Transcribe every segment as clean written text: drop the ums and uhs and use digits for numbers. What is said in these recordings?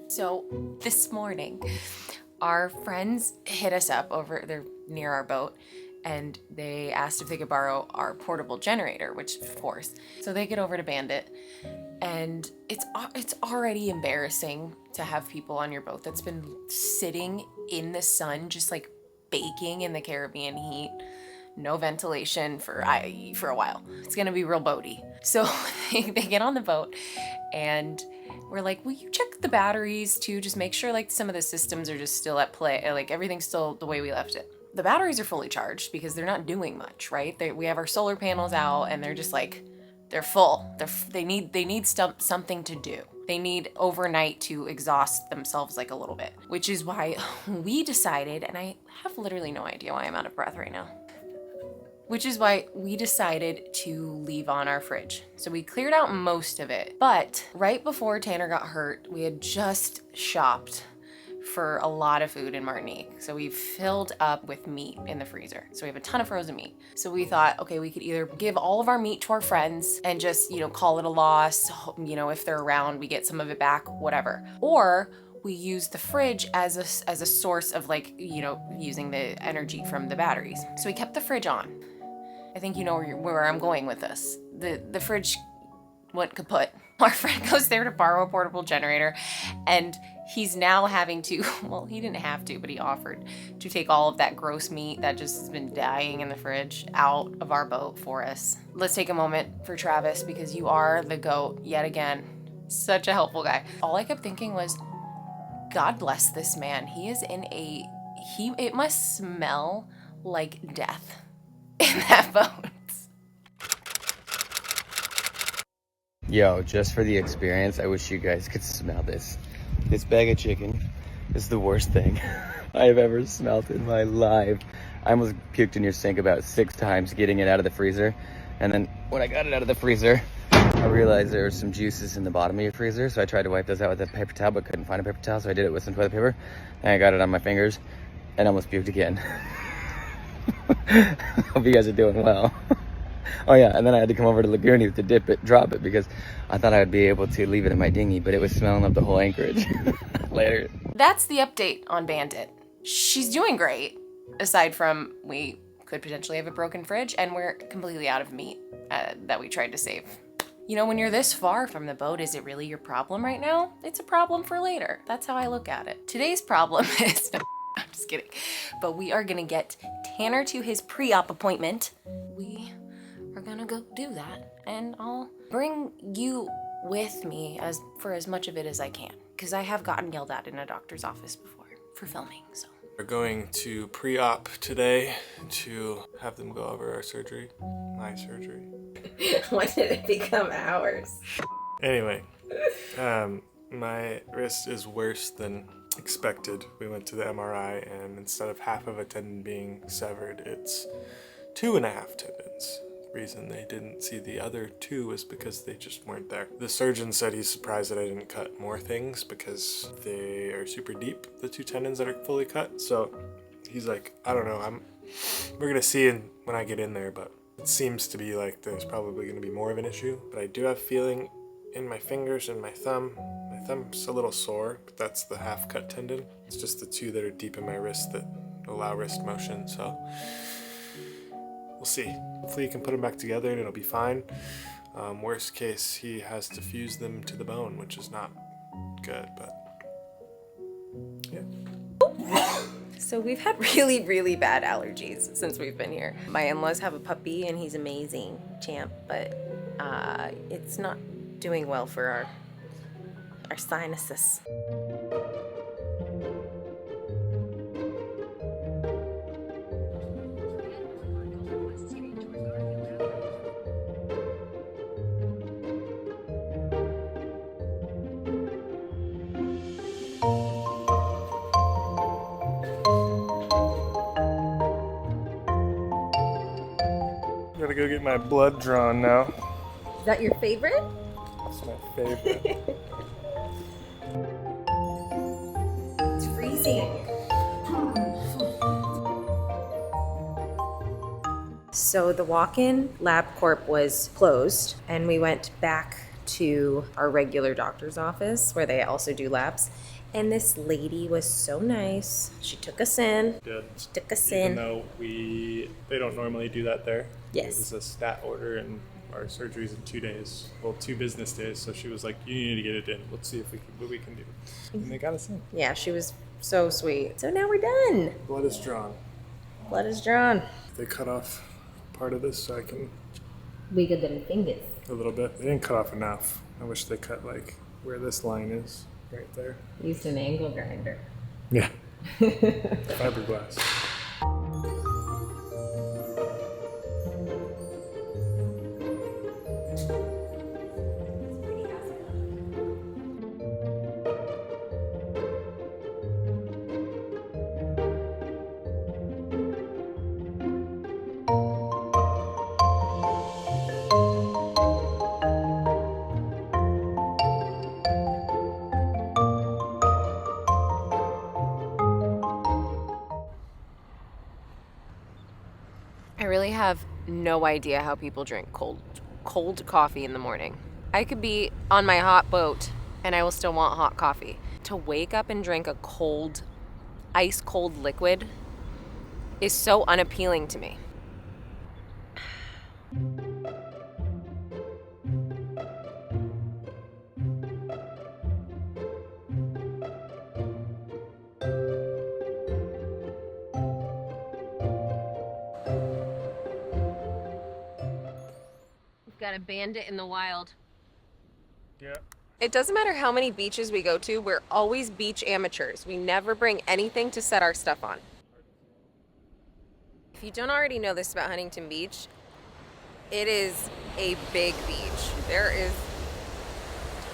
So this morning, our friends hit us up they're near our boat, and they asked if they could borrow our portable generator, which of course. So they get over to Bandit, and it's already embarrassing to have people on your boat that's been sitting in the sun, just like baking in the Caribbean heat. No ventilation for a while. It's gonna be real boaty. So they get on the boat, and we're like, will you check the batteries too? Just make sure like some of the systems are just still at play, like everything's still the way we left it. The batteries are fully charged because they're not doing much, right? We have our solar panels out, and they're just like, they're full. They need something to do. They need overnight to exhaust themselves like a little bit, which is why we decided, and I have literally no idea why I'm out of breath right now. Which is why we decided to leave on our fridge. So we cleared out most of it. But right before Tanner got hurt, we had just shopped for a lot of food in Martinique. So we filled up with meat in the freezer. So we have a ton of frozen meat. So we thought, okay, we could either give all of our meat to our friends and just, call it a loss. If they're around, we get some of it back, whatever. Or we use the fridge as a source of using the energy from the batteries. So we kept the fridge on. I think you know where I'm going with this. The fridge went kaput. Our friend goes there to borrow a portable generator, and he's now having to, well, he didn't have to, but he offered to take all of that gross meat that just has been dying in the fridge out of our boat for us. Let's take a moment for Travis, because you are the GOAT yet again. Such a helpful guy. All I kept thinking was, God bless this man. He is it must smell like death in that boat. Yo, just for the experience, I wish you guys could smell this. This bag of chicken is the worst thing I have ever smelled in my life. I almost puked in your sink about 6 times getting it out of the freezer. And then when I got it out of the freezer, I realized there were some juices in the bottom of your freezer. So I tried to wipe those out with a paper towel, but couldn't find a paper towel. So I did it with some toilet paper, and I got it on my fingers and almost puked again. Hope you guys are doing well. Oh yeah, and then I had to come over to Lagoonies to drop it, because I thought I would be able to leave it in my dinghy, but it was smelling up the whole anchorage. Later. That's the update on Bandit. She's doing great, aside from we could potentially have a broken fridge, and we're completely out of meat that we tried to save. When you're this far from the boat, is it really your problem right now? It's a problem for later. That's how I look at it. Today's problem is... I'm just kidding. But we are going to get Tanner to his pre-op appointment. We are going to go do that. And I'll bring you with me for as much of it as I can. Because I have gotten yelled at in a doctor's office before for filming, so. We're going to pre-op today to have them go over our surgery. My surgery. When did it become ours? Anyway, my wrist is worse than expected. We went to the MRI, and instead of half of a tendon being severed, it's 2.5 tendons. The reason they didn't see the other 2 was because they just weren't there. The surgeon said he's surprised that I didn't cut more things because they are super deep, the 2 tendons that are fully cut. So he's like, I don't know, we're gonna see when I get in there, but it seems to be like there's probably gonna be more of an issue. But I do have feeling in my fingers and my thumb. My thumb's a little sore, but that's the half cut tendon. It's just the 2 that are deep in my wrist that allow wrist motion, so we'll see. Hopefully he can put them back together and it'll be fine. Worst case, he has to fuse them to the bone, which is not good, but yeah. So we've had really, really bad allergies since we've been here. My in-laws have a puppy, and he's amazing, Champ, but it's not doing well for our sinuses. Gotta go get my blood drawn now. Is that your favorite? That's my favorite. It's freezing. So the walk-in LabCorp was closed, and we went back to our regular doctor's office where they also do labs. And this lady was so nice. She took us in. Good. She took us Even in. though they don't normally do that there. Yes. It was a stat order, and our surgery's in 2 days. Well, 2 business days. So she was like, "You need to get it in. Let's see what we can do." And they got us in. Yeah, she was so sweet. So now we're done. Blood is drawn. Blood is drawn. They cut off part of this so I can Wiggle them fingers. a little bit. They didn't cut off enough. I wish they cut like where this line is, right there. Used an angle grinder. Yeah. Fiberglass. I really have no idea how people drink cold coffee in the morning. I could be on my hot boat and I will still want hot coffee. To wake up and drink a cold, ice cold liquid is so unappealing to me. Got a bandit in the wild. Yeah. It doesn't matter how many beaches we go to, we're always beach amateurs. We never bring anything to set our stuff on. If you don't already know this about Huntington Beach, it is a big beach. There is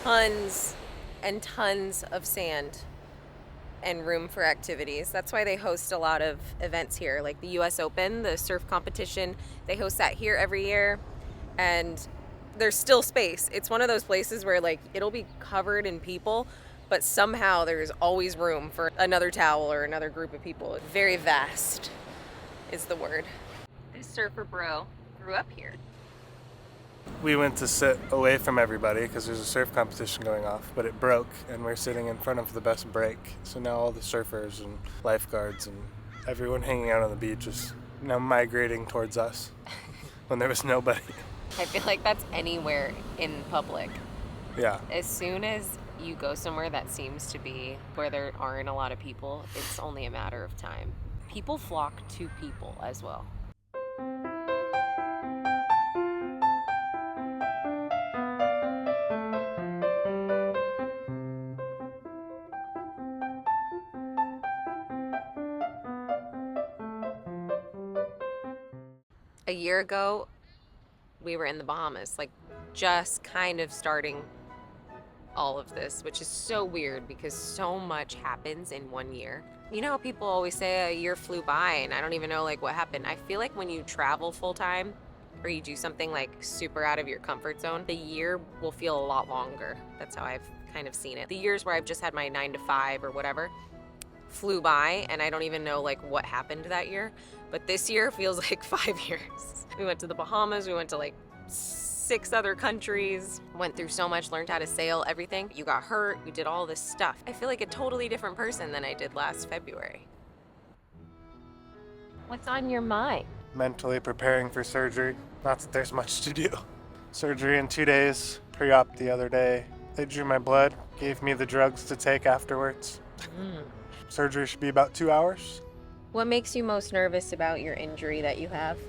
tons and tons of sand and room for activities. That's why they host a lot of events here, like the US Open, the surf competition. They host that here every year. And there's still space. It's one of those places where like it'll be covered in people, but somehow there's always room for another towel or another group of people. Very vast is the word. This surfer bro grew up here. We went to sit away from everybody because there's a surf competition going off, but it broke and we're sitting in front of the best break. So now all the surfers and lifeguards and everyone hanging out on the beach is now migrating towards us when there was nobody. I feel like that's anywhere in public. Yeah. As soon as you go somewhere that seems to be where there aren't a lot of people, it's only a matter of time. People flock to people as well. A year ago, we were in the Bahamas, like just kind of starting all of this, which is so weird because so much happens in 1 year. You know how people always say a year flew by and I don't even know like what happened. I feel like when you travel full time or you do something like super out of your comfort zone, the year will feel a lot longer. That's how I've kind of seen it. The years where I've just had my 9 to 5 or whatever flew by and I don't even know like what happened that year. But this year feels like 5 years. We went to the Bahamas, we went to like 6 other countries, went through so much, learned how to sail, everything. You got hurt, we did all this stuff. I feel like a totally different person than I did last February. What's on your mind? Mentally preparing for surgery. Not that there's much to do. Surgery in 2 days, pre-op the other day. They drew my blood, gave me the drugs to take afterwards. Surgery should be about 2 hours. What makes you most nervous about your injury that you have?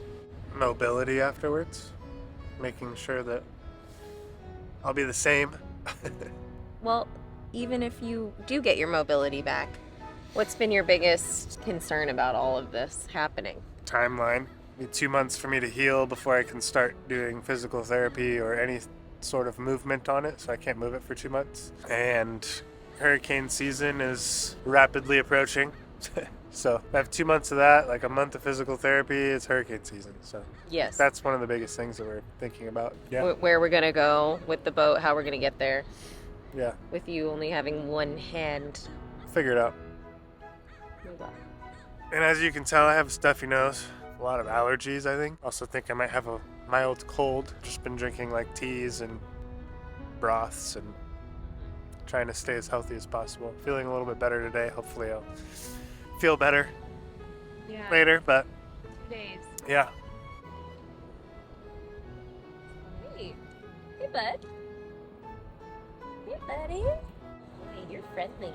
Mobility afterwards. Making sure that I'll be the same. Well, even if you do get your mobility back, what's been your biggest concern about all of this happening? Timeline. Be 2 months for me to heal before I can start doing physical therapy or any sort of movement on it, so I can't move it for 2 months. And hurricane season is rapidly approaching. So I have 2 months of that, like a month of physical therapy. It's hurricane season, so Yes. that's one of the biggest things that we're thinking about. Yeah, Where we're gonna go with the boat, how we're gonna get there, yeah, with you only having one hand. figure it out. And as you can tell, I have a stuffy nose, a lot of allergies, I think. Also think I might have a mild cold. Just been drinking like teas and broths and trying to stay as healthy as possible. Feeling a little bit better today. Hopefully I'll feel better later, but 2 days. yeah. Hey. Hey, bud. Hey, buddy. Hey, you're friendly.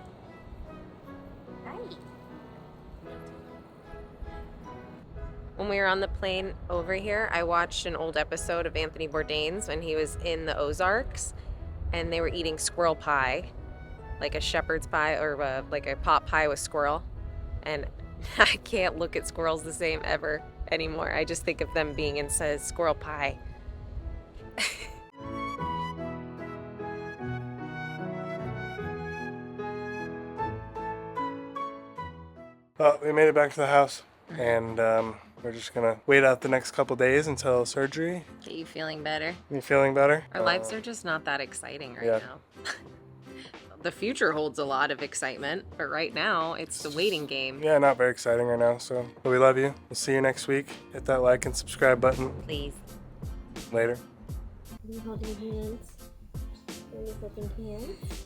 Hi. When we were on the plane over here, I watched an old episode of Anthony Bourdain's when he was in the Ozarks, and they were eating squirrel pie, like a shepherd's pie or like a pot pie with squirrel. And I can't look at squirrels the same ever anymore. I just think of them being in squirrel pie. Well, we made it back to the house, and we're just gonna wait out the next couple days until surgery. Are you feeling better? You feeling better? Our lives are just not that exciting right yeah. now. The future holds a lot of excitement, but right now it's the waiting game. Yeah, not very exciting right now, so. But we love you. We'll see you next week. Hit that like and subscribe button. Please. Later. Are you holding hands? Are you holding hands?